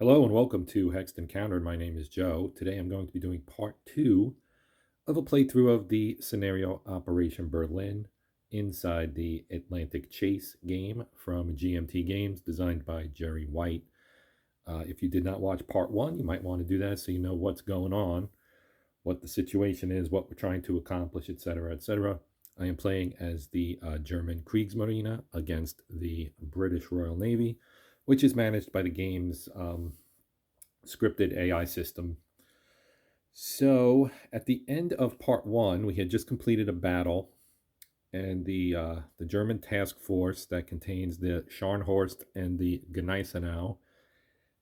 Hello and welcome to Hexed Encountered. My name is Joe. Today I'm going to be doing part 2 of a playthrough of the scenario Operation Berlin inside the Atlantic Chase game from GMT Games, designed by Jerry White. If you did not watch part 1, you might want to do that so you know what's going on, what the situation is, what we're trying to accomplish, etc., etc. I am playing as the German Kriegsmarine against the British Royal Navy, which is managed by the game's scripted AI system. So at the end of part 1, we had just completed a battle, and the German task force that contains the Scharnhorst and the Gneisenau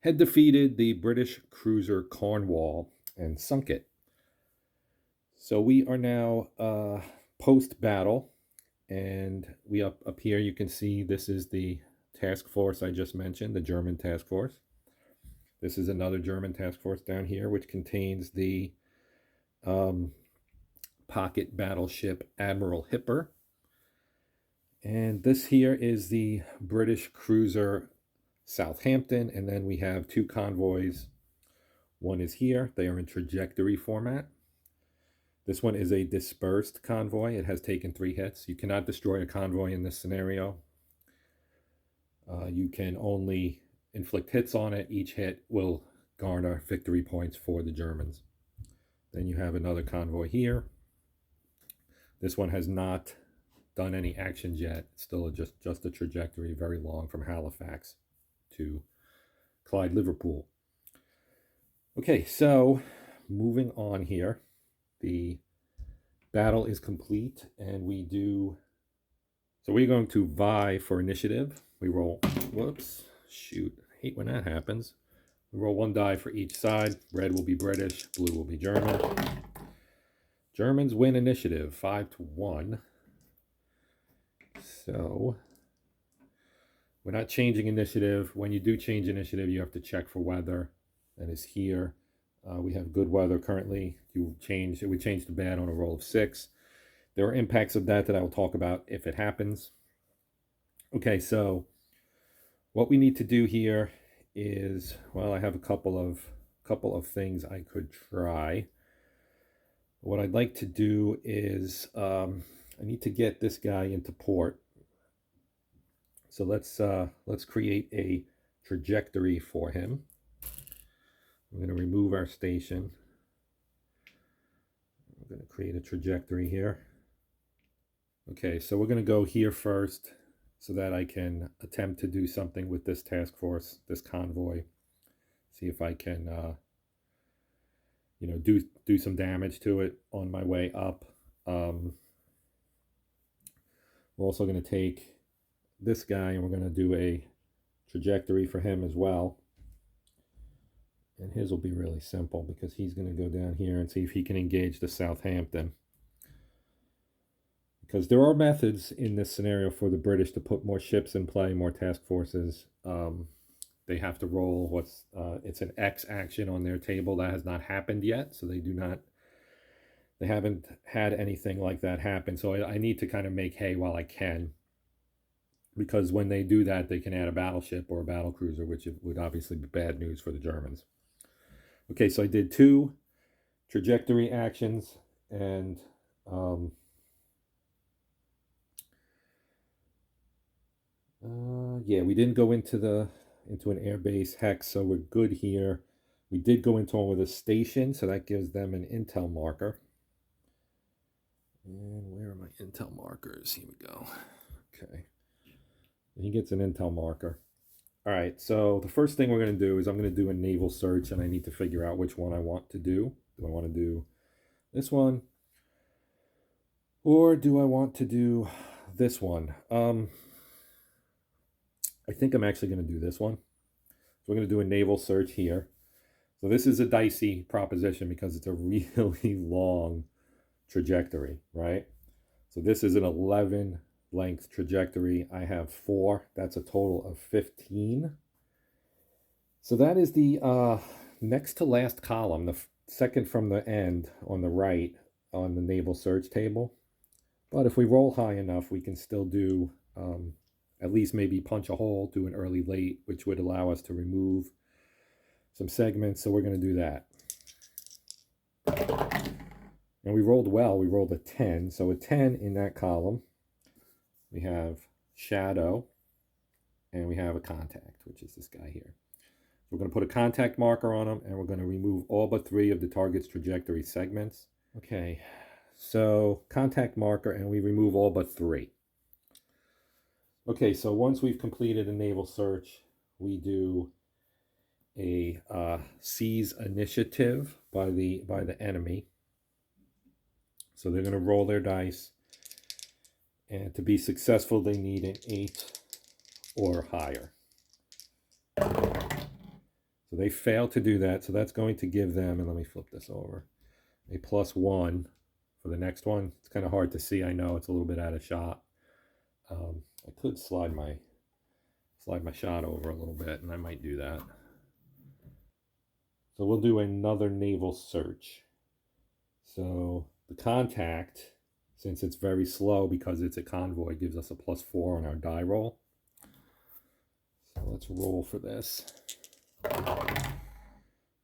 had defeated the British cruiser Cornwall and sunk it. So we are now post-battle, and we up here you can see this is the task force I just mentioned, the German task force. This is another German task force down here, which contains the pocket battleship Admiral Hipper. And this here is the British cruiser Southampton, and then we have two convoys. One is here. They are in trajectory format. This one is a dispersed convoy. It has taken 3 hits. You cannot destroy a convoy in this scenario. You can only inflict hits on it. Each hit will garner victory points for the Germans. Then you have another convoy here. This one has not done any actions yet. It's still just a trajectory, very long, from Halifax to Clyde, Liverpool. Okay, so moving on here. The battle is complete, and we're going to vie for initiative. We roll, whoops, shoot, I hate when that happens. We roll 1 die for each side. Red will be British, blue will be German. Germans win initiative, 5-1. So we're not changing initiative. When you do change initiative, you have to check for weather. That is here. We have good weather currently. It would change to bad on a roll of 6. There are impacts of that I will talk about if it happens. Okay, so what we need to do here is, well, I have a couple of things I could try. What I'd like to do is I need to get this guy into port. So let's create a trajectory for him. I'm going to remove our station. I'm going to create a trajectory here. Okay, so we're going to go here first so that I can attempt to do something with this task force, this convoy. See if I can, do some damage to it on my way up. We're also going to take this guy and we're going to do a trajectory for him as well. And his will be really simple because he's going to go down here and see if he can engage the Southampton. Because there are methods in this scenario for the British to put more ships in play, more task forces. They have to roll it's an X action on their table. That has not happened yet, so they haven't had anything like that happen. So I need to kind of make hay while I can, because when they do that, they can add a battleship or a battlecruiser, which would obviously be bad news for the Germans. Okay, so I did 2 trajectory actions, and yeah, we didn't go into an airbase hex, so we're good here. We did go into one with a station, so that gives them an intel marker. And where are my intel markers? Here we go. Okay. He gets an intel marker. All right, so the first thing we're going to do is I'm going to do a naval search, and I need to figure out which one I want to do. Do I want to do this one? Or do I want to do this one? I think I'm actually going to do this one. So we're going to do a naval search here. So this is a dicey proposition because it's a really long trajectory, right? So this is an 11 length trajectory. I have 4. That's a total of 15. So that is the next to last column, the second from the end on the right on the naval search table. But if we roll high enough, we can still do at least maybe punch a hole, do an early late, which would allow us to remove some segments, so we're going to do that. And we rolled well. We rolled a 10. So a 10 in that column. We have shadow, and we have a contact, which is this guy here. So we're going to put a contact marker on them, and we're going to remove all but 3 of the target's trajectory segments. Okay, so contact marker, and we remove all but 3. Okay, so once we've completed a naval search, we do a seize initiative by the enemy. So they're going to roll their dice, and to be successful, they need an 8 or higher. So they fail to do that, so that's going to give them, and let me flip this over, a +1 for the next one. It's kind of hard to see, I know, it's a little bit out of shot. I could slide my shot over a little bit, and I might do that. So we'll do another naval search. So the contact, since it's very slow because it's a convoy, gives us a +4 on our die roll. So let's roll for this.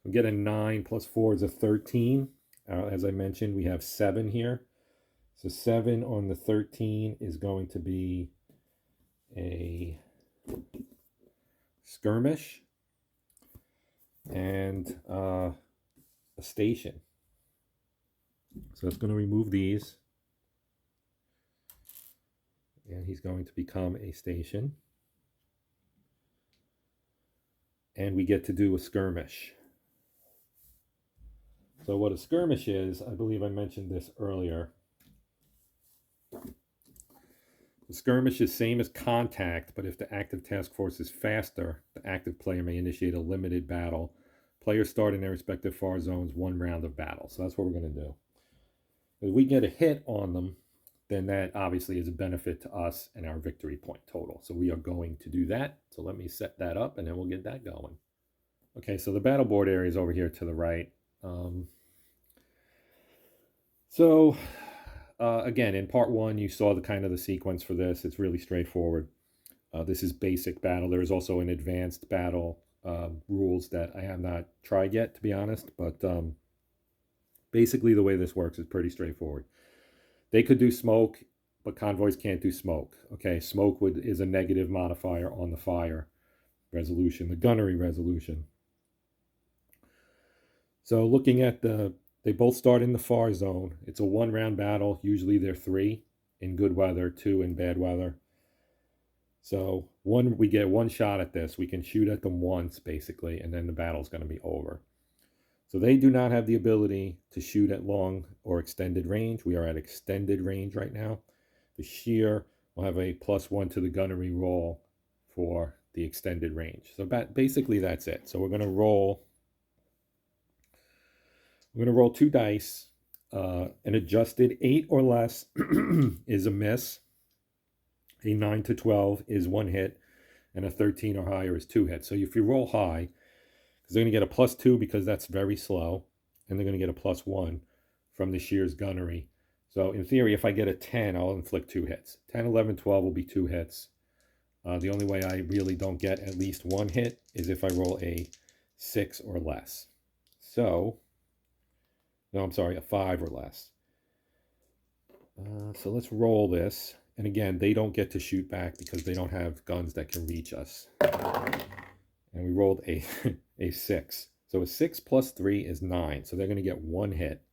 We get a 9 + 4 is a 13. As I mentioned, we have 7 here. So 7 on the 13 is going to be a skirmish and a station. So it's going to remove these. And he's going to become a station. And we get to do a skirmish. So what a skirmish is, I believe I mentioned this earlier. The skirmish is same as contact, but if the active task force is faster, the active player may initiate a limited battle. Players start in their respective far zones 1 round of battle. So that's what we're going to do. If we get a hit on them, then that obviously is a benefit to us and our victory point total. So we are going to do that. So let me set that up, and then we'll get that going. Okay, so the battle board area is over here to the right. Again, in part 1, you saw the kind of the sequence for this. It's really straightforward. This is basic battle. There is also an advanced battle rules that I have not tried yet, to be honest. But basically, the way this works is pretty straightforward. They could do smoke, but convoys can't do smoke. Okay, smoke is a negative modifier on the fire resolution, the gunnery resolution. So looking at they both start in the far zone. It's a 1-round battle. Usually they're 3 in good weather, 2 in bad weather. So we get 1 shot at this. We can shoot at them once, basically, and then the battle's going to be over. So they do not have the ability to shoot at long or extended range. We are at extended range right now. The shear will have a +1 to the gunnery roll for the extended range. So basically that's it. So we're going to roll 2 dice. An adjusted 8 or less is a miss. A 9 to 12 is 1 hit, and a 13 or higher is 2 hits. So if you roll high, because they're going to get a +2 because that's very slow, and they're going to get a +1 from the shear's gunnery. So in theory, if I get a 10, I'll inflict 2 hits. 10, 11, 12 will be 2 hits. The only way I really don't get at least 1 hit is if I roll a 6 or less. So, no, I'm sorry, a 5 or less. So let's roll this. And again, they don't get to shoot back because they don't have guns that can reach us. And we rolled a 6. So a 6 + 3 is 9. So they're going to get 1 hit.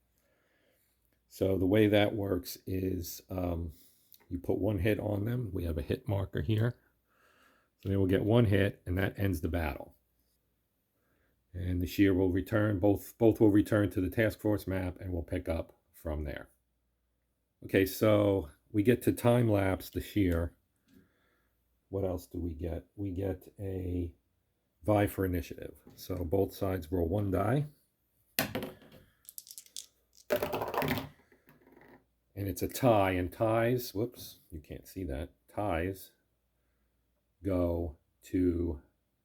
So the way that works is you put 1 hit on them. We have a hit marker here. So they will get 1 hit, and that ends the battle. And the shear will return. Both will return to the task force map, and we'll pick up from there. Okay, so we get to time lapse the shear. What else do we get? We get a vie for initiative. So both sides roll 1 die. And it's a tie, and ties, whoops, you can't see that, ties go to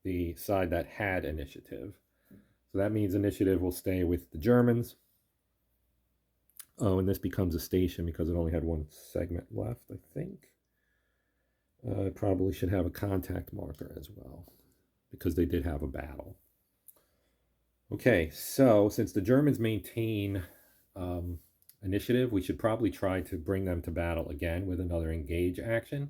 the side that had initiative. So that means initiative will stay with the Germans. Oh, and this becomes a station because it only had 1 segment left, I think. It probably should have a contact marker as well, because they did have a battle. Okay, so since the Germans maintain initiative, we should probably try to bring them to battle again with another engage action.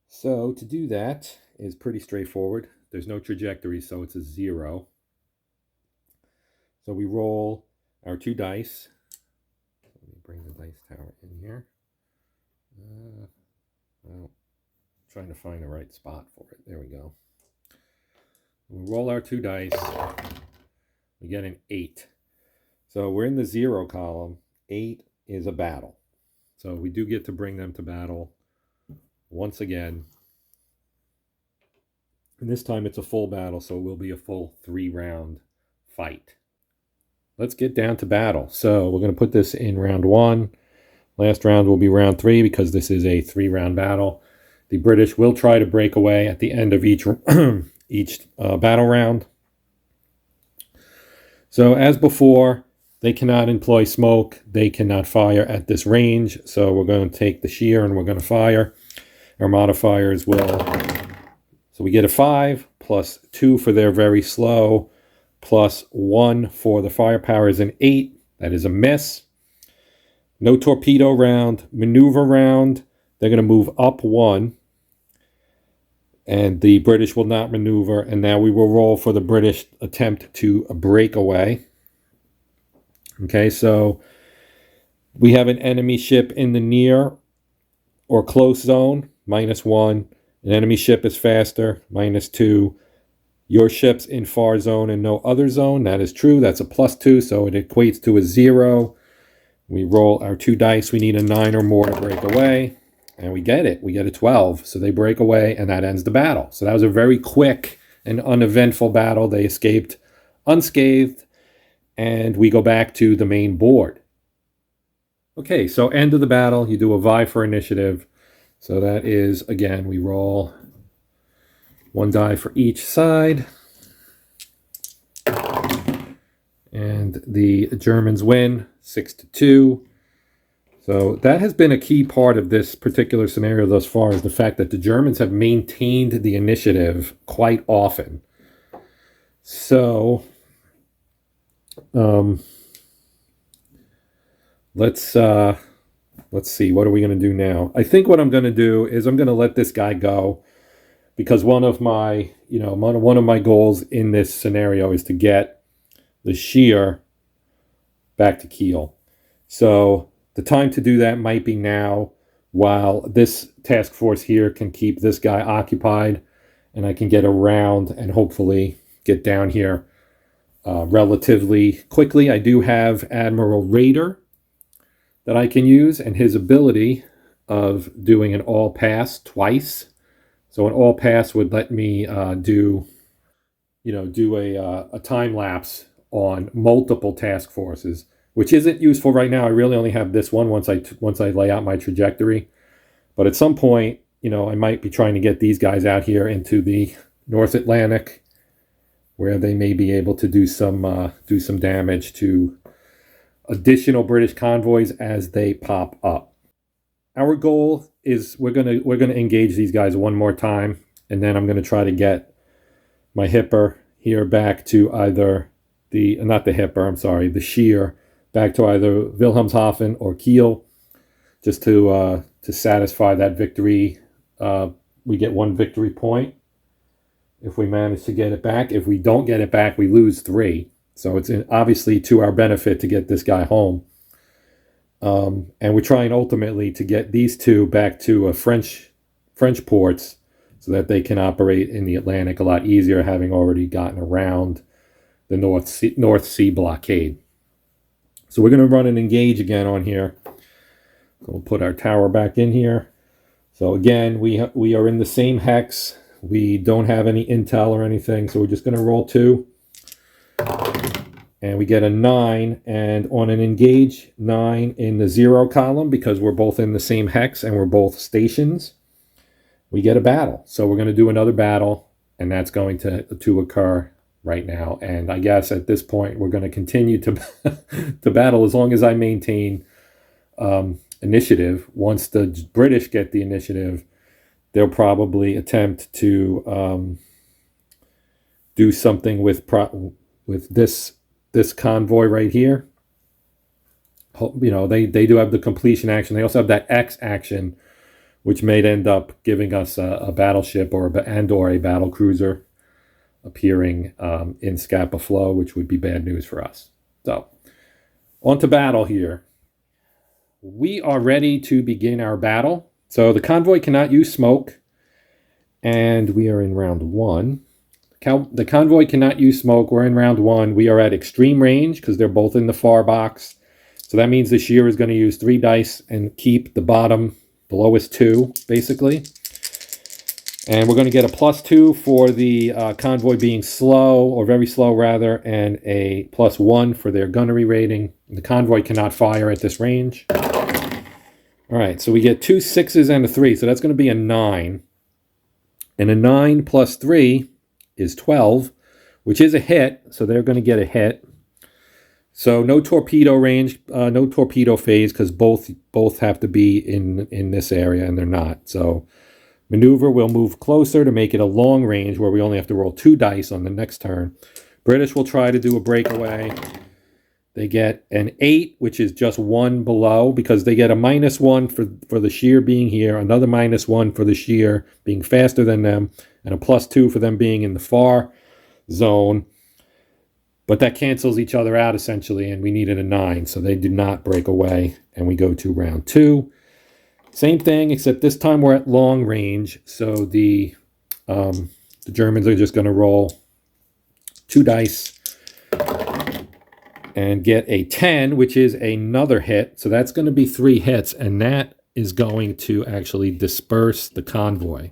So to do that is pretty straightforward. There's no trajectory, so it's a 0. So we roll our 2 dice. Let me bring the dice tower in here. Well, trying to find the right spot for it. There we go. We roll our 2 dice. We get an 8. So we're in the 0 column. 8 is a battle. So we do get to bring them to battle once again. And this time it's a full battle, so it will be a full 3-round fight. Let's get down to battle. So we're going to put this in round 1. Last round will be round 3 because this is a 3-round battle. The British will try to break away at the end of each battle round. So as before, they cannot employ smoke. They cannot fire at this range. So we're going to take the shear and we're going to fire. Our modifiers will... So we get a 5 plus 2 for their very slow plus 1 for the firepower is an 8. That is a miss. No torpedo round, maneuver round. They're going to move up 1. And the British will not maneuver. And now we will roll for the British attempt to break away. Okay, so we have an enemy ship in the near or close zone, -1. An enemy ship is faster, -2. Your ship's in far zone and no other zone. That is true. That's a +2, so it equates to a 0. We roll our 2 dice. We need a 9 or more to break away. And we get it. We get a 12. So they break away, and that ends the battle. So that was a very quick and uneventful battle. They escaped unscathed, and we go back to the main board. Okay, so end of the battle. You do a vie for initiative. So that is, again, we roll 1 die for each side. And the Germans win 6-2. So that has been a key part of this particular scenario thus far, is the fact that the Germans have maintained the initiative quite often. So let's see, what are we going to do now? I think what I'm going to do is I'm going to let this guy go, because one of my goals in this scenario is to get the shear back to Kiel. So the time to do that might be now, while this task force here can keep this guy occupied, and I can get around and hopefully get down here relatively quickly. I do have Admiral Hipper that I can use, and his ability of doing an all pass twice. So an all pass would let me do a time lapse on multiple task forces, which isn't useful right now. I really only have this one once I lay out my trajectory. But at some point, I might be trying to get these guys out here into the North Atlantic, where they may be able to do some damage to additional British convoys as they pop up. Our goal is we're gonna engage these guys one more time, and then I'm gonna try to get my Hipper here back to either the shear back to either Wilhelmshaven or Kiel, just to satisfy that victory. We get 1 victory point if we manage to get it back. If we don't get it back, we lose 3. So it's obviously to our benefit to get this guy home. And we're trying ultimately to get these 2 back to French ports, so that they can operate in the Atlantic a lot easier, having already gotten around the North Sea blockade. So we're going to run an engage again on here. We'll put our tower back in here. So again, we are in the same hex. We don't have any intel or anything, so we're just going to roll 2. And we get a 9, and on an engage 9 in the 0 column, because we're both in the same hex and we're both stations, we get a battle. So we're going to do another battle, and that's going to occur right now. And I guess at this point we're going to continue to to battle as long as I maintain initiative. Once the British get the initiative, they'll probably attempt to do something with this convoy right here. You know, they do have the completion action. They also have that X action, which may end up giving us a battleship or a battlecruiser appearing in Scapa Flow, which would be bad news for us. So, on to battle here. We are ready to begin our battle. So the convoy cannot use smoke, and we are in round 1. The convoy cannot use smoke. We're in round 1. We are at extreme range because they're both in the far box. So that means the shear is going to use 3 dice and keep the bottom, the lowest 2, basically. And we're going to get a +2 for the convoy being slow, or very slow rather, and a +1 for their gunnery rating. The convoy cannot fire at this range. All right, so we get 2 6s and a 3, so that's going to be a 9. And a 9 plus 3 is 12, which is a hit, so they're going to get a hit. So no torpedo range, no torpedo phase, because both have to be in this area, and they're not. So maneuver will move closer to make it a long range, where we only have to roll 2 dice on the next turn. British will try to do a breakaway. They get an 8, which is just 1 below, because they get a -1 for the shear being here, another -1 for the shear being faster than them, and a +2 for them being in the far zone. But that cancels each other out, essentially, and we needed a 9, so they do not break away, and we go to round 2. Same thing, except this time we're at long range, so the Germans are just going to roll 2 dice and get a 10, which is another hit. So that's going to be 3 hits, and that is going to actually disperse the convoy.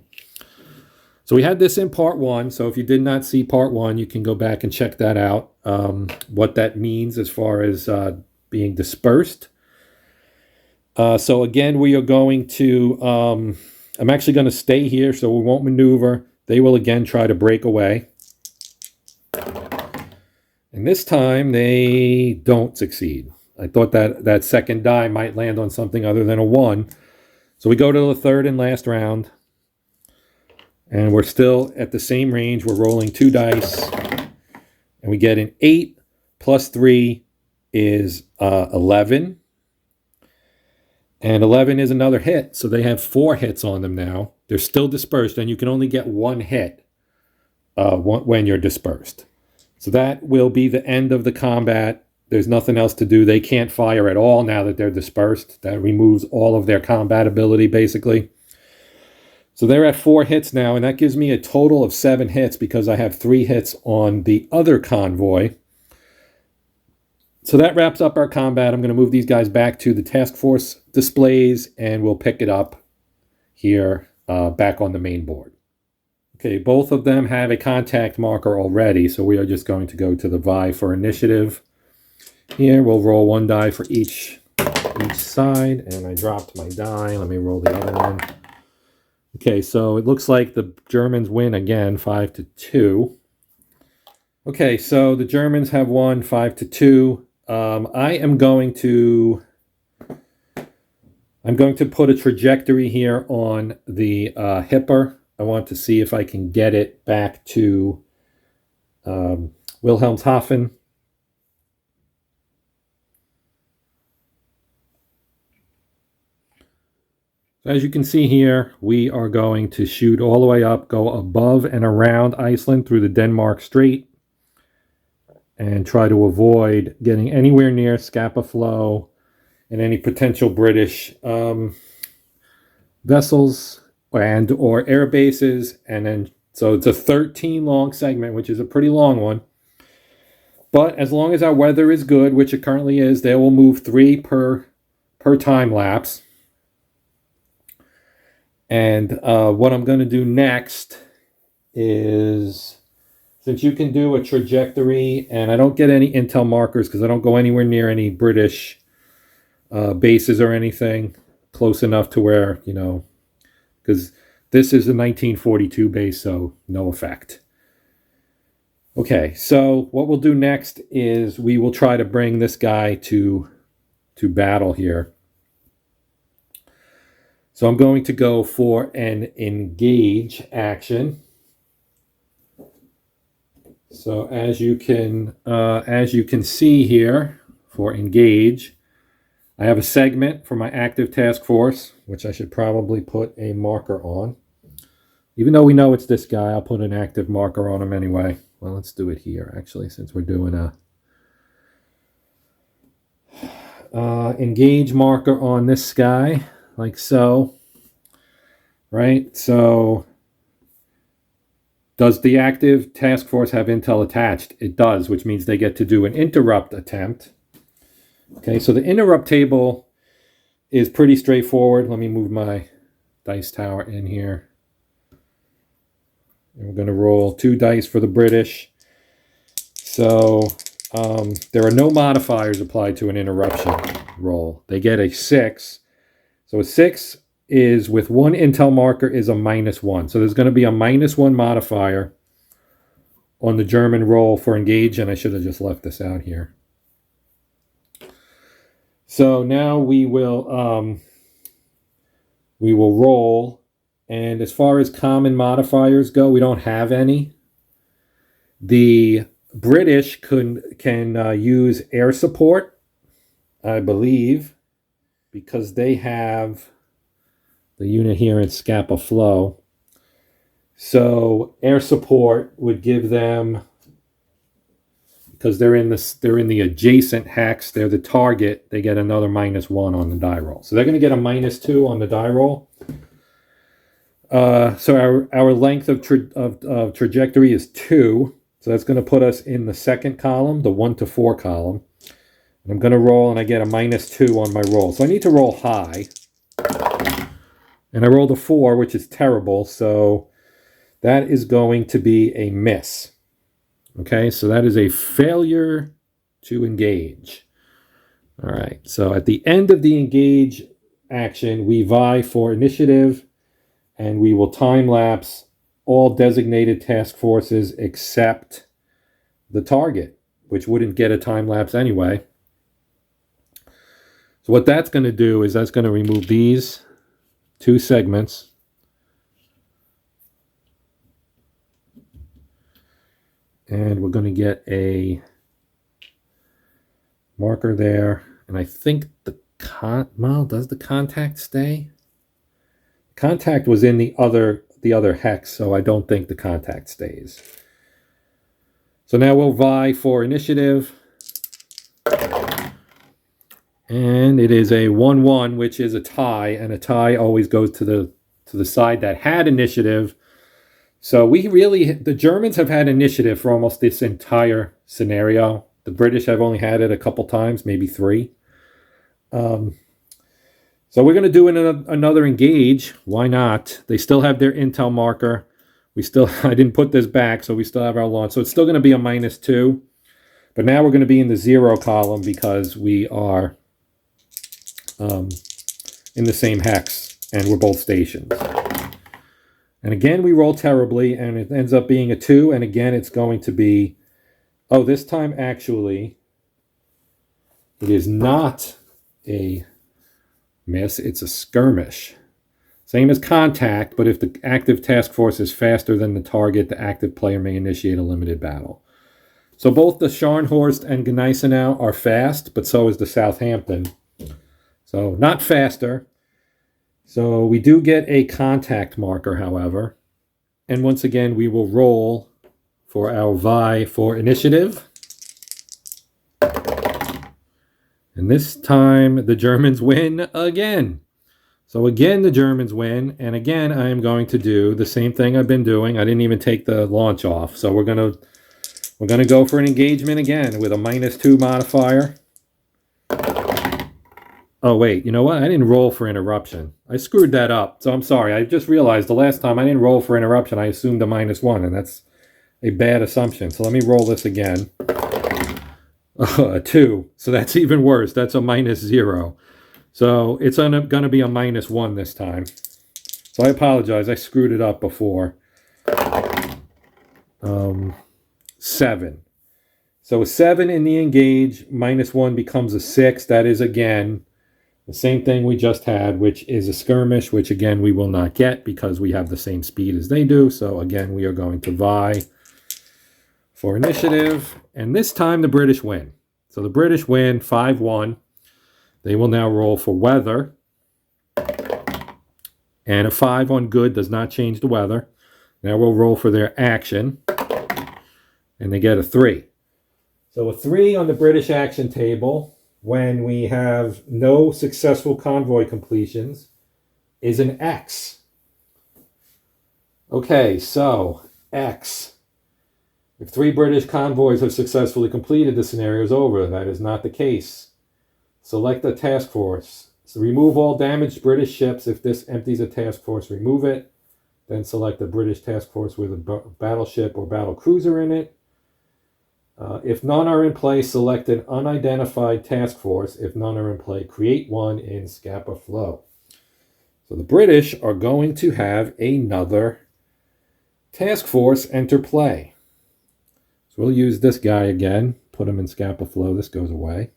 So we had this in part 1, so if you did not see part 1, you can go back and check that out, what that means as far as being dispersed. So again, we are going to, I'm actually going to stay here, so we won't maneuver. They will again try to break away. And this time, they don't succeed. I thought that second die might land on something other than a 1. So we go to the third and last round. And we're still at the same range. We're rolling 2 dice. And we get an 8 plus 3 is 11. And 11 is another hit. So they have 4 hits on them now. They're still dispersed. And you can only get 1 hit when you're dispersed. So that will be the end of the combat. There's nothing else to do. They can't fire at all now that they're dispersed. That removes all of their combat ability, basically. So they're at 4 hits now, and that gives me a total of 7 hits because I have 3 hits on the other convoy. So that wraps up our combat. I'm going to move these guys back to the task force displays, and we'll pick it up here back on the main board. Okay, both of them have a contact marker already, so we are just going to go to the vie for initiative. Here, we'll roll 1 die for each side, and I dropped my die. Let me roll the other one. Okay, so it looks like the Germans win again, 5-2. Okay, so the Germans have won 5-2. I'm going to put a trajectory here on the Hipper. I want to see if I can get it back to Wilhelmshaven. As you can see here, we are going to shoot all the way up, go above and around Iceland through the Denmark Strait, and try to avoid getting anywhere near Scapa Flow and any potential British vessels and or air bases. And then, so it's a 13 long segment, which is a pretty long one. But as long as our weather is good, which it currently is, they will move 3 per time lapse. And what I'm going to do next is, since you can do a trajectory, and I don't get any intel markers because I don't go anywhere near any British bases or anything close enough to where, you know, because this is a 1942 base, so no effect. Okay, so what we'll do next is we will try to bring this guy to battle here. So I'm going to go for an engage action. So as you can see here, for engage, I have a segment for my active task force, which I should probably put a marker on. Even though we know it's this guy, I'll put an active marker on him anyway. Well, let's do it here, actually, since we're doing a engage marker on this guy, like so. Right? So does the active task force have intel attached? It does, which means they get to do an interrupt attempt. Okay, so the interrupt table is pretty straightforward. Let me move my dice tower in here. And we're going to roll 2 dice for the British. So there are no modifiers applied to an interruption roll. They get a 6. So a 6 is with 1 intel marker is a -1. So there's going to be a -1 modifier on the German roll for engage, and I should have just left this out here. So now we will roll, and as far as common modifiers go, we don't have any. The British can use air support, I believe, because they have the unit here in Scapa Flow. So air support would give them, because they're in the adjacent hex, they're the target, they get another -1 on the die roll. So they're going to get a -2 on the die roll. So our length of trajectory is 2. So that's going to put us in the second column, the 1 to 4 column. And I'm going to roll, and I get a -2 on my roll. So I need to roll high. And I rolled a 4, which is terrible. So that is going to be a miss. Okay, so that is a failure to engage. All right, so at the end of the engage action, we vie for initiative, and we will time-lapse all designated task forces except the target, which wouldn't get a time-lapse anyway. So what that's going to do is that's going to remove these 2 segments. And we're going to get a marker there. And I think does the contact stay? Contact was in the other hex, so I don't think the contact stays. So now we'll vie for initiative. And it is a 1-1, which is a tie, and a tie always goes to the side that had initiative. So the Germans have had initiative for almost this entire scenario. The British have only had it a couple times, maybe 3. So we're going to do another engage. Why not? They still have their intel marker. I didn't put this back, so we still have our launch. So it's still going to be a -2. But now we're going to be in the 0 column because we are in the same hex, and we're both stations. And again, we roll terribly, and it ends up being a 2. And again, it's going to be, this time actually, it is not a miss, it's a skirmish. Same as contact, but if the active task force is faster than the target, the active player may initiate a limited battle. So both the Scharnhorst and Gneisenau are fast, but so is the Southampton. So not faster. So we do get a contact marker, however. And once again, we will roll for our vie for initiative. And this time, the Germans win again. So again, the Germans win. And again, I am going to do the same thing I've been doing. I didn't even take the launch off. So we're going to go for an engagement again with a -2 modifier. Oh, wait, you know what? I didn't roll for interruption. I screwed that up. So I'm sorry. I just realized the last time I didn't roll for interruption. I assumed a -1, and that's a bad assumption. So let me roll this again. A 2. So that's even worse. That's a -0. So it's going to be a -1 this time. So I apologize. I screwed it up before. 7. So a 7 in the engage, -1 becomes a 6. That is, again, the same thing we just had, which is a skirmish, which, again, we will not get because we have the same speed as they do. So, again, we are going to vie for initiative. And this time the British win. So the British win 5-1. They will now roll for weather. And a 5 on good does not change the weather. Now we'll roll for their action. And they get a 3. So a 3 on the British action table when we have no successful convoy completions is an X. Okay, so X. If 3 British convoys have successfully completed, the scenario is over. That is not the case. Select a task force. So remove all damaged British ships. If this empties a task force, remove it. Then select a British task force with a battleship or battlecruiser in it. If none are in play, select an unidentified task force. If none are in play, create one in Scapa Flow. So the British are going to have another task force enter play. So we'll use this guy again. Put him in Scapa Flow. This goes away.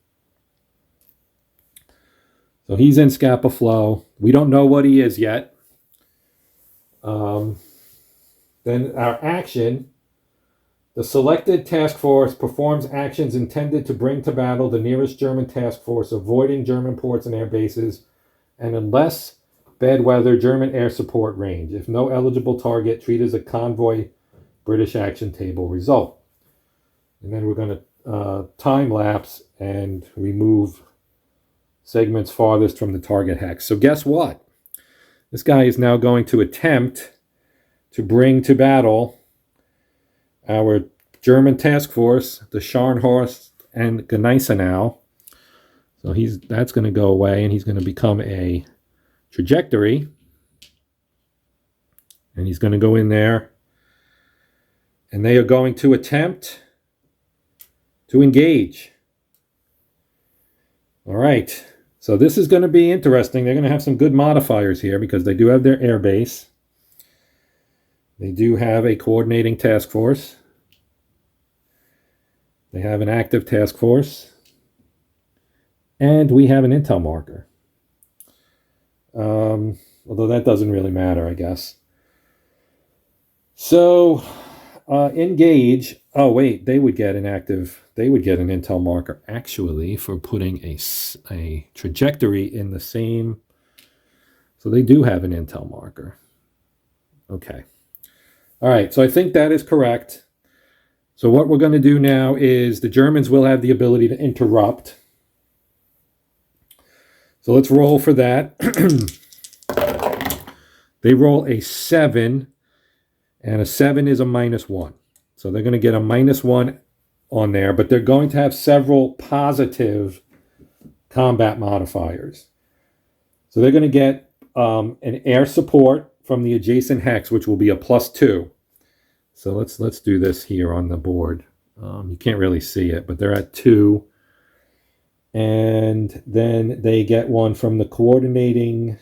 So he's in Scapa Flow. We don't know what he is yet. Then our action. The selected task force performs actions intended to bring to battle the nearest German task force, avoiding German ports and air bases, and unless bad weather, German air support range. If no eligible target, treat as a convoy British action table result. And then we're going to time lapse and remove segments farthest from the target hex. So guess what? This guy is now going to attempt to bring to battle our German task force, the Scharnhorst and Gneisenau. So that's going to go away, and he's going to become a trajectory. And he's going to go in there. And they are going to attempt to engage. All right. So this is going to be interesting. They're going to have some good modifiers here because they do have their air base. They do have a coordinating task force. They have an active task force. And we have an intel marker. Although that doesn't really matter, I guess. So engage. Oh, wait, they would get an intel marker actually for putting a trajectory in the same. So they do have an intel marker. Okay. All right, so I think that is correct. So what we're going to do now is the Germans will have the ability to interrupt. So let's roll for that. They roll a 7, and a 7 is a -1. So they're going to get a -1 on there, but they're going to have several positive combat modifiers. So they're going to get an air support from the adjacent hex, which will be a +2. So let's do this here on the board. You can't really see it, but they're at 2. And then they get one from the coordinating.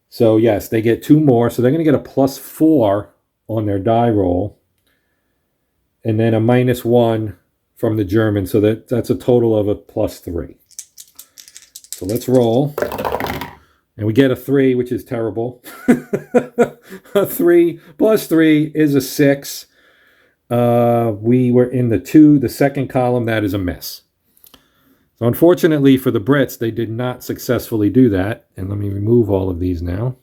So yes, they get 2 more. So they're going to get a +4 on their die roll. And then a -1 from the German. So that's a total of a +3. So let's roll. And we get a 3, which is terrible. A 3 + 3 is a 6. We were in the second column. That is a miss. So unfortunately for the Brits, they did not successfully do that. And let me remove all of these now.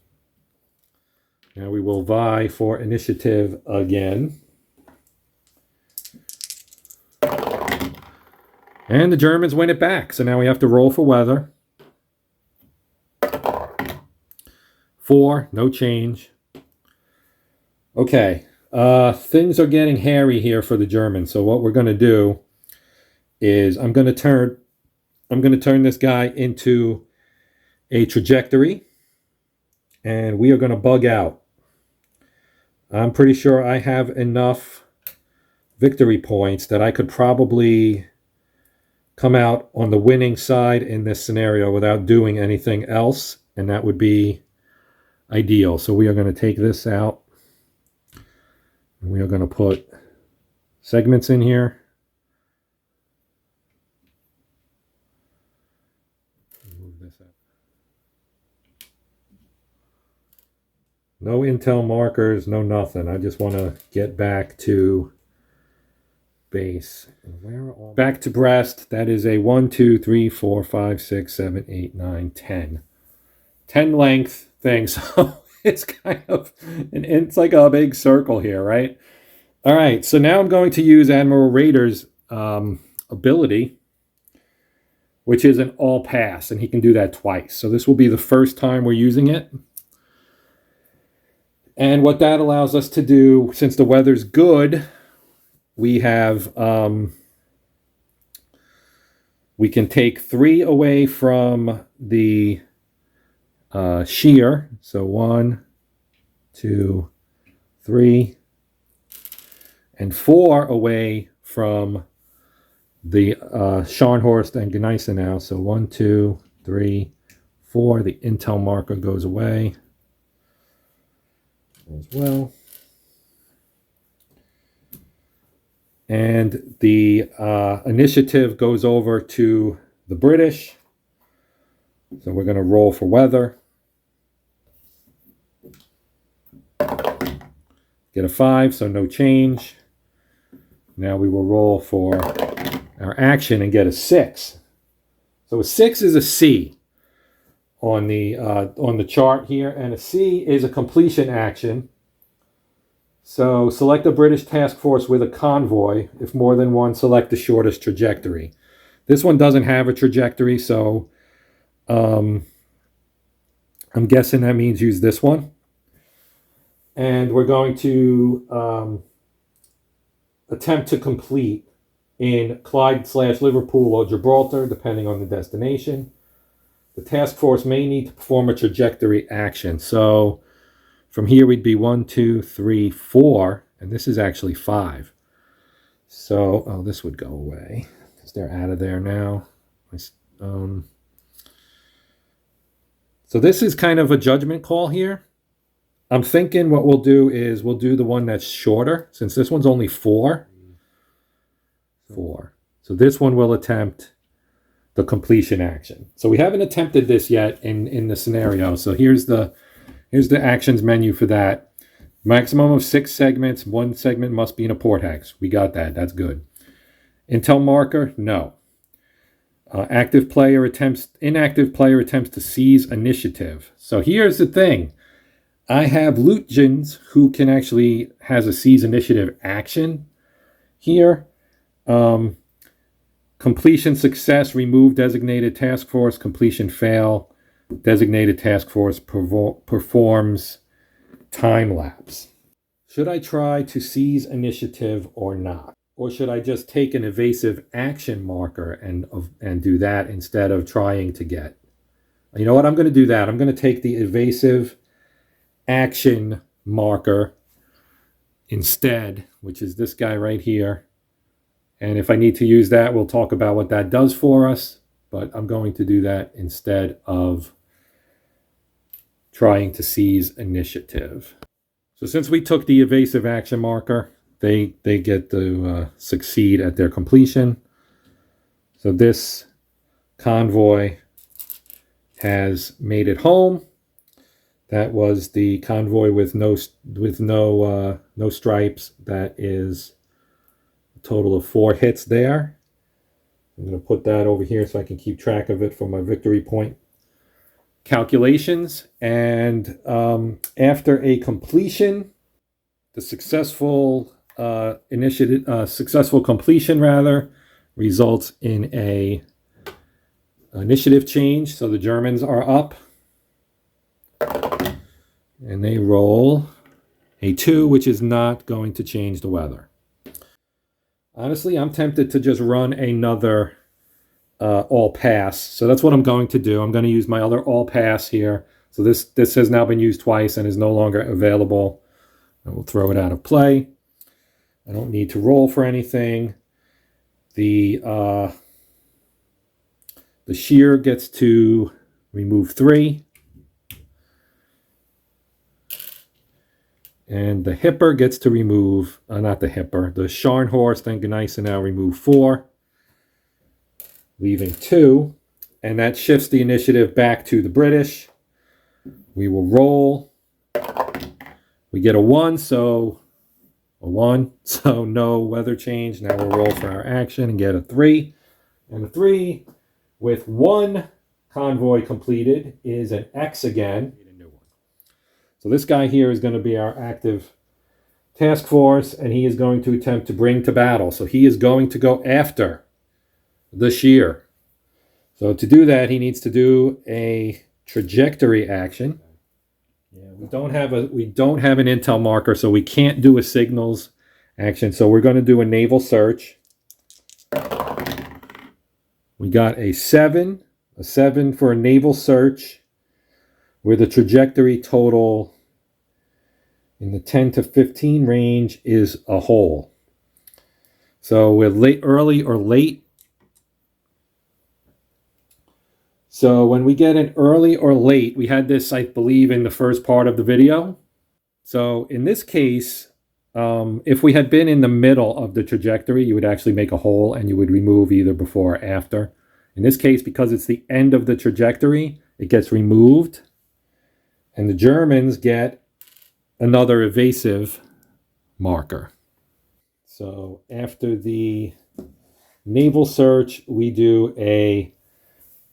Now we will vie for initiative again. And the Germans win it back. So now we have to roll for weather. 4, no change. Okay, things are getting hairy here for the Germans. So what we're going to do is I'm going to turn this guy into a trajectory, and we are going to bug out. I'm pretty sure I have enough victory points that I could probably come out on the winning side in this scenario without doing anything else, and that would be ideal. So we are going to take this out. And we are going to put segments in here. Move this out. No intel markers, no nothing. I just want to get back to base. Back to Brest. That is a 1, 2, 3, 4, 5, 6, 7, 8, 9, 10. 10 length thing. So it's kind of, it's like a big circle here, right? All right, so now I'm going to use Admiral Rader's ability, which is an all pass, and he can do that twice. So this will be the first time we're using it. And what that allows us to do, since the weather's good, we have, we can take 3 away from the shear. So 1, 2, 3, and 4 away from the Scharnhorst and Gneisenau. So 1, 2, 3, 4. The intel marker goes away as well. And the initiative goes over to the British. So we're going to roll for weather. Get a 5, so no change. Now we will roll for our action and get a 6. So a 6 is a C on the chart here, and a C is a completion action. So select a British task force with a convoy. If more than one, select the shortest trajectory. This one doesn't have a trajectory, so I'm guessing that means use this one. And we're going to attempt to complete in Clyde/Liverpool or Gibraltar, depending on the destination. The task force may need to perform a trajectory action. So from here we'd be 1, 2, 3, 4, and this is actually 5. So, this would go away because they're out of there now. So this is kind of a judgment call here. I'm thinking what we'll do is we'll do the one that's shorter, since this one's only 4. 4. So this one will attempt the completion action. So we haven't attempted this yet in the scenario. So here's the actions menu for that. Maximum of 6 segments. 1 segment must be in a port hex. We got that. That's good. Intel marker? No. Inactive player attempts to seize initiative. So here's the thing. I have Lutjens who can actually has a seize initiative action here. Completion success, remove designated task force. Completion fail, designated task force performs time lapse. Should I try to seize initiative or not? Or should I just take an evasive action marker and do that instead of trying to get? You know what? I'm going to do that. I'm going to take the evasive action marker instead, which is this guy right here. And if I need to use that, we'll talk about what that does for us. But I'm going to do that instead of trying to seize initiative. So since we took the evasive action marker, they get to succeed at their completion. So this convoy has made it home. That was the convoy with no stripes. That is a total of 4 hits there. I'm going to put that over here so I can keep track of it for my victory point calculations. And after a completion, the successful completion results in a initiative change. So the Germans are up. And they roll a 2, which is not going to change the weather. Honestly, I'm tempted to just run another all pass. So that's what I'm going to do. I'm going to use my other all pass here. So this has now been used twice and is no longer available. I will throw it out of play. I don't need to roll for anything. The shear gets to remove 3. And the Hipper gets to remove, not the Hipper, the Scharnhorst and Gneisenau remove 4, leaving 2. And that shifts the initiative back to the British. We will roll. We get a 1, so a 1, so no weather change. Now we'll roll for our action and get a 3. And a 3 with 1 convoy completed is an X again. So this guy here is going to be our active task force, and he is going to attempt to bring to battle. So he is going to go after the shear. So to do that, he needs to do a trajectory action. Yeah, we don't have an intel marker, so we can't do a signals action. So we're going to do a naval search. We got a 7 for a naval search, where the trajectory total in the 10 to 15 range is a hole. So we're early or late. So when we get an early or late, we had this, I believe, in the first part of the video. So in this case, if we had been in the middle of the trajectory, you would actually make a hole and you would remove either before or after. In this case, because it's the end of the trajectory, it gets removed. And the Germans get another evasive marker. So after the naval search, we do a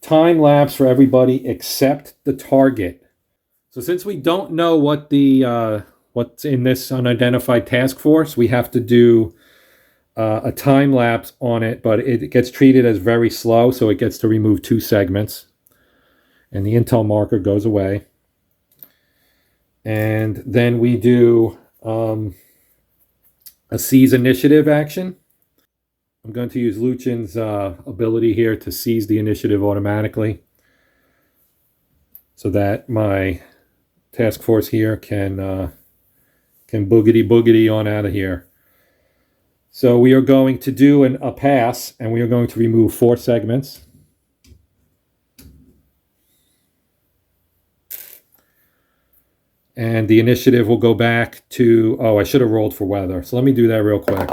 time lapse for everybody except the target. So since we don't know what the what's in this unidentified task force, we have to do a time lapse on it, but it gets treated as very slow, so it gets to remove 2 segments, and the intel marker goes away. And then we do a seize initiative action. I'm going to use Luchin's ability here to seize the initiative automatically, so that my task force here can boogity on out of here. So we are going to do a pass, and we are going to remove 4 segments. And the initiative will go back to, oh, I should have rolled for weather. So let me do that real quick.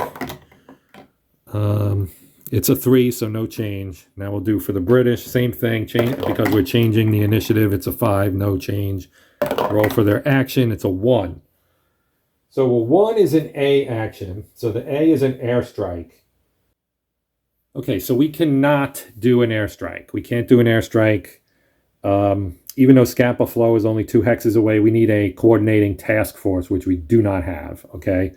It's a 3, so no change. Now we'll do for the British, same thing, change because we're changing the initiative. It's a 5, no change. Roll for their action, it's a 1. So a 1 is an A action. So the A is an airstrike. Okay, so we cannot do an airstrike. We can't do an airstrike. Even though Scapa Flow is only 2 hexes away, we need a coordinating task force, which we do not have, okay?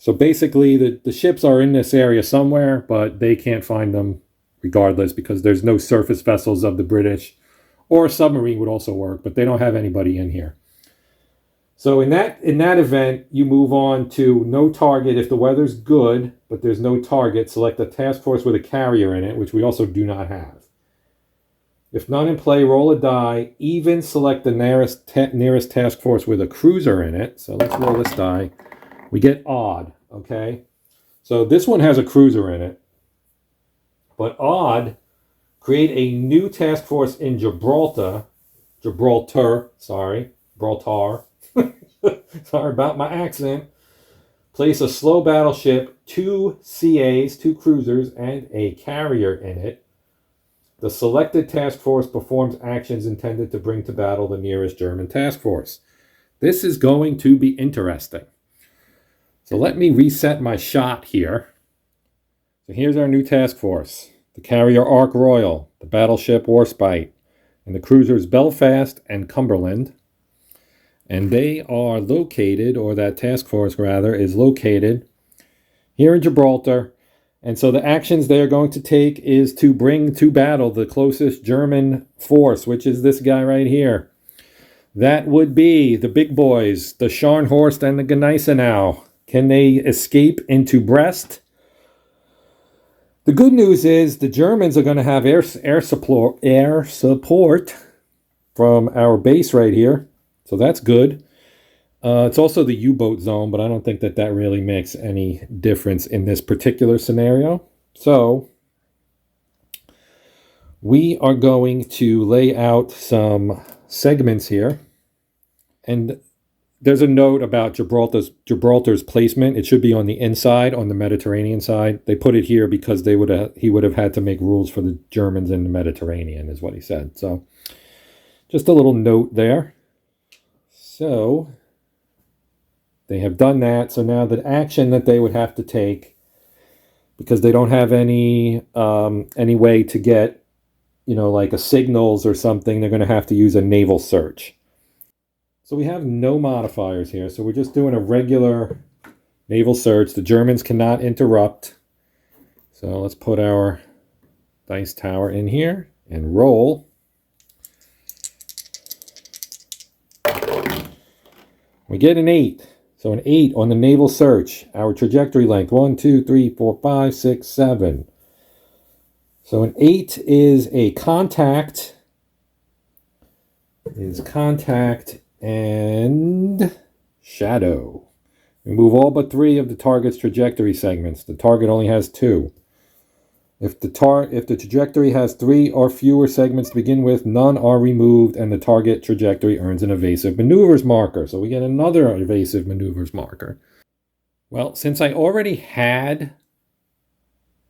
So basically, the ships are in this area somewhere, but they can't find them regardless because there's no surface vessels of the British, or a submarine would also work, but they don't have anybody in here. So in that event, you move on to no target. If the weather's good, but there's no target, select a task force with a carrier in it, which we also do not have. If none in play, roll a die. Even select the nearest task force with a cruiser in it. So let's roll this die. We get odd, okay? So this one has a cruiser in it. But odd, create a new task force in Gibraltar. Sorry about my accent. Place a slow battleship, 2 CAs, 2 cruisers, and a carrier in it. The selected task force performs actions intended to bring to battle the nearest German task force. This is going to be interesting. So let me reset my shot here. So here's our new task force. The carrier Ark Royal, the battleship Warspite, and the cruisers Belfast and Cumberland. And they are located, or that task force rather, is located here in Gibraltar. And so the actions they are going to take is to bring to battle the closest German force, which is this guy right here. That would be the big boys, the Scharnhorst and the Gneisenau. Can they escape into Brest? The good news is the Germans are going to have air support from our base right here. So that's good. It's also the U-boat zone, but I don't think that really makes any difference in this particular scenario. So we are going to lay out some segments here. And there's a note about Gibraltar's placement. It should be on the inside, on the Mediterranean side. They put it here because he would have had to make rules for the Germans in the Mediterranean, is what he said. So just a little note there. So they have done that. So now the action that they would have to take, because they don't have any way to get, like a signals or something, they're going to have to use a naval search. So we have no modifiers here. So we're just doing a regular naval search. The Germans cannot interrupt. So let's put our dice tower in here and roll. We get an 8. So an 8 on the naval search. Our trajectory length, 1, 2, 3, 4, 5, 6, 7. So an 8 is a contact. Is contact and shadow. Remove all but 3 of the target's trajectory segments. The target only has 2. If the trajectory has 3 or fewer segments to begin with, none are removed, and the target trajectory earns an evasive maneuvers marker. So we get another evasive maneuvers marker. Well, since I already had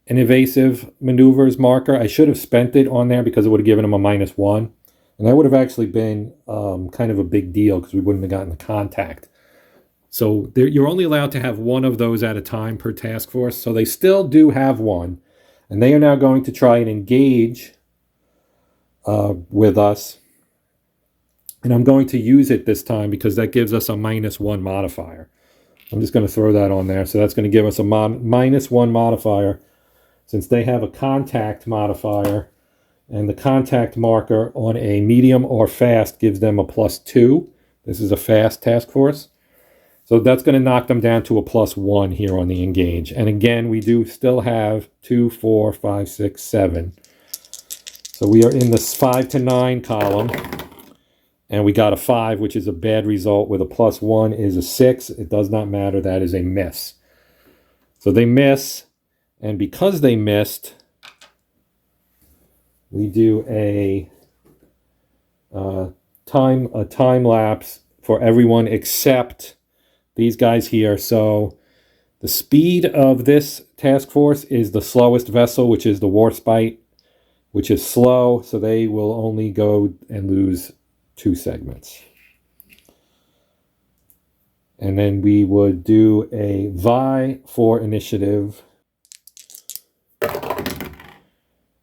an evasive maneuvers marker, I should have spent it on there because it would have given him a -1. And that would have actually been kind of a big deal because we wouldn't have gotten the contact. So you're only allowed to have one of those at a time per task force. So they still do have one. And they are now going to try and engage with us. And I'm going to use it this time because that gives us a -1 modifier. I'm just going to throw that on there. So that's going to give us a -1 modifier since they have a contact modifier. And the contact marker on a medium or fast gives them a +2. This is a fast task force. So that's going to knock them down to a +1 here on the engage. And again, we do still have 2, 4, 5, 6, 7. So we are in this 5 to 9 column. And we got a 5, which is a bad result, with a +1 is a 6. It does not matter. That is a miss. So they miss. And because they missed, we do a time lapse for everyone except these guys here. So the speed of this task force is the slowest vessel, which is the Warspite, which is slow. So they will only go and lose 2 segments. And then we would do a vie for initiative.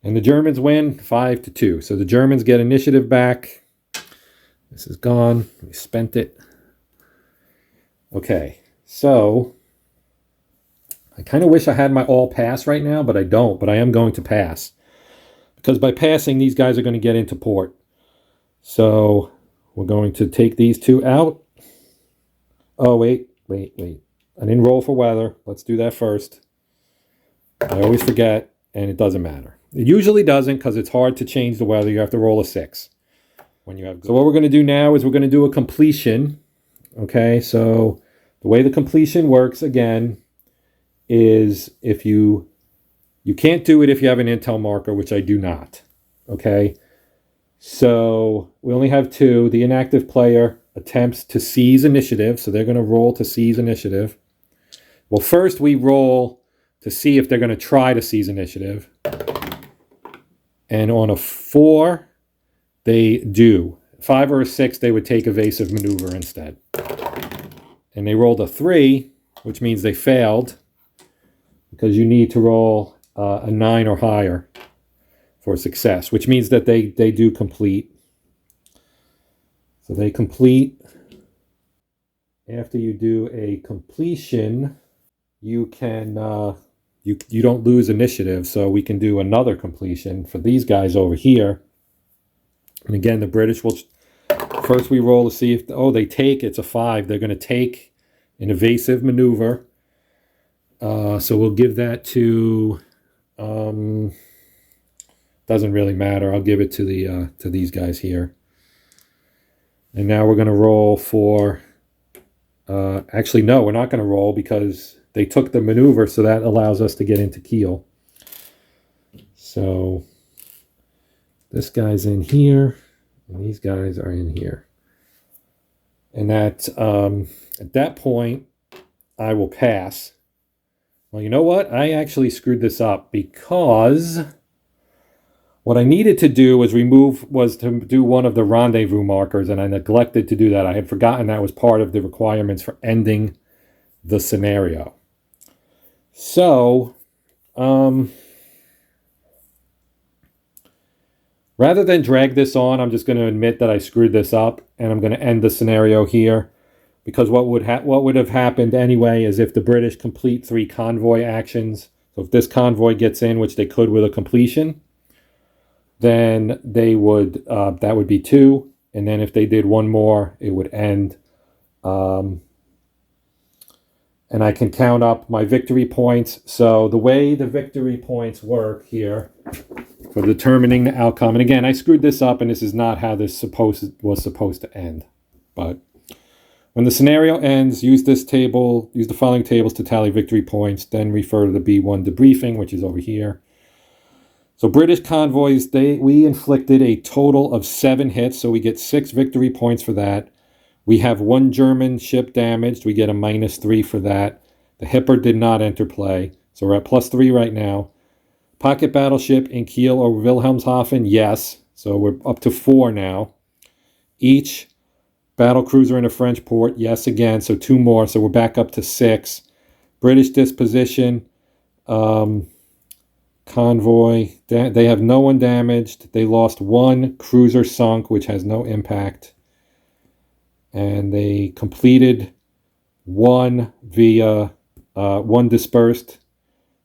And the Germans win 5 to 2. So the Germans get initiative back. This is gone. We spent it. Okay, so I kind of wish I had my all pass right now, but I don't. But I am going to pass. Because by passing, these guys are going to get into port. So we're going to take these 2 out. Oh, wait. I didn't roll for weather. Let's do that first. I always forget, and it doesn't matter. It usually doesn't because it's hard to change the weather. You have to roll a 6. So what we're going to do now is we're going to do a completion. Okay, so the way the completion works, again, is if you can't do it if you have an intel marker, which I do not. Okay, so we only have 2. The inactive player attempts to seize initiative, so they're going to roll to seize initiative. Well, first we roll to see if they're going to try to seize initiative. And on a 4, they do. 5 or a 6, they would take evasive maneuver instead. And they rolled a 3, which means they failed, because you need to roll a 9 or higher for success, which means that they do complete. So they complete. After you do a completion, you can you don't lose initiative, so we can do another completion for these guys over here. And again, the British will first we roll to see if they take. It's a 5. They're going to take an evasive maneuver. So we'll give that to. Doesn't really matter. I'll give it to these guys here. And now we're going to roll for. Actually, no, we're not going to roll because they took the maneuver, so that allows us to get into Kiel. So this guy's in here, and these guys are in here. And that at that point, I will pass. Well, you know what? I actually screwed this up because what I needed to do was to do one of the rendezvous markers, and I neglected to do that. I had forgotten that was part of the requirements for ending the scenario. So, rather than drag this on, I'm just going to admit that I screwed this up, and I'm going to end the scenario here, because what would have happened anyway is if the British complete 3 convoy actions. So if this convoy gets in, which they could with a completion, then they would that would be 2, and then if they did one more, it would end. And I can count up my victory points. So the way the victory points work here for determining the outcome, and again, I screwed this up, and this is not how this was supposed to end. But when the scenario ends, use the following tables to tally victory points, then refer to the B1 debriefing, which is over here. So British convoys, we inflicted a total of 7 hits, so we get 6 victory points for that. We have 1 German ship damaged. We get a -3 for that. The Hipper did not enter play, so we're at +3 right now. Pocket battleship in Kiel or Wilhelmshaven, yes. So we're up to 4 now. Each battlecruiser in a French port, yes again, so 2 more, so we're back up to 6. British disposition, convoy, they have no one damaged. They lost 1 cruiser sunk, which has no impact. And they completed 1 via 1 dispersed.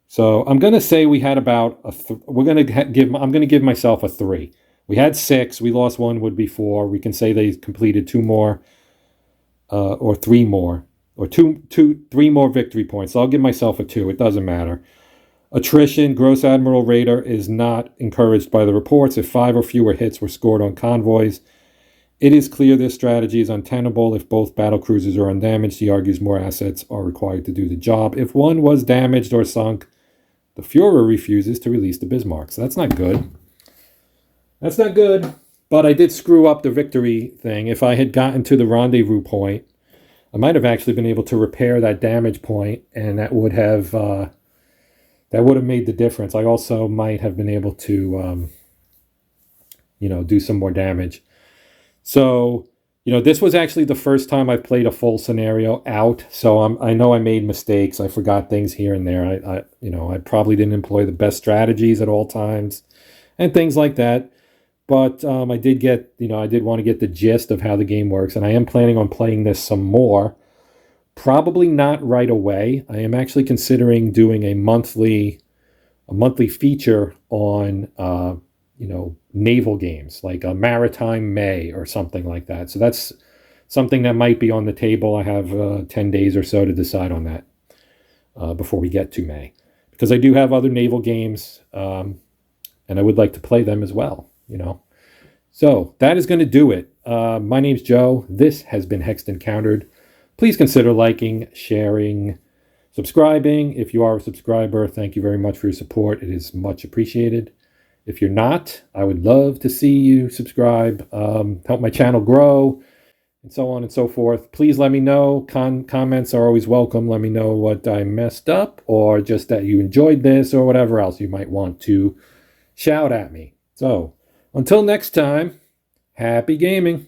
So I'm going to say we had about I'm going to give myself a 3. We had 6. We lost 1, would be 4. We can say they completed 2 more, or 3 more, or 3 more victory points. So I'll give myself a 2. It doesn't matter. Attrition, gross admiral radar is not encouraged by the reports. If 5 or fewer hits were scored on convoys, it is clear this strategy is untenable. If both battlecruisers are undamaged, he argues more assets are required to do the job. If one was damaged or sunk, the Führer refuses to release the Bismarck. So that's not good. That's not good. But I did screw up the victory thing. If I had gotten to the rendezvous point, I might have actually been able to repair that damage point, and that would have made the difference. I also might have been able to, do some more damage. So, this was actually the first time I've played a full scenario out. So I know I made mistakes. I forgot things here and there. I probably didn't employ the best strategies at all times and things like that. But I did want to get the gist of how the game works. And I am planning on playing this some more. Probably not right away. I am actually considering doing a monthly feature on, naval games, like a Maritime May or something like that. So that's something that might be on the table. I have 10 days or so to decide on that before we get to May. Because I do have other naval games, and I would like to play them as well, So that is going to do it. My name's Joe. This has been Hexed Encountered. Please consider liking, sharing, subscribing. If you are a subscriber, thank you very much for your support. It is much appreciated. If you're not, I would love to see you subscribe, help my channel grow, and so on and so forth. Please let me know. Comments are always welcome. Let me know what I messed up, or just that you enjoyed this, or whatever else you might want to shout at me. So, until next time, happy gaming.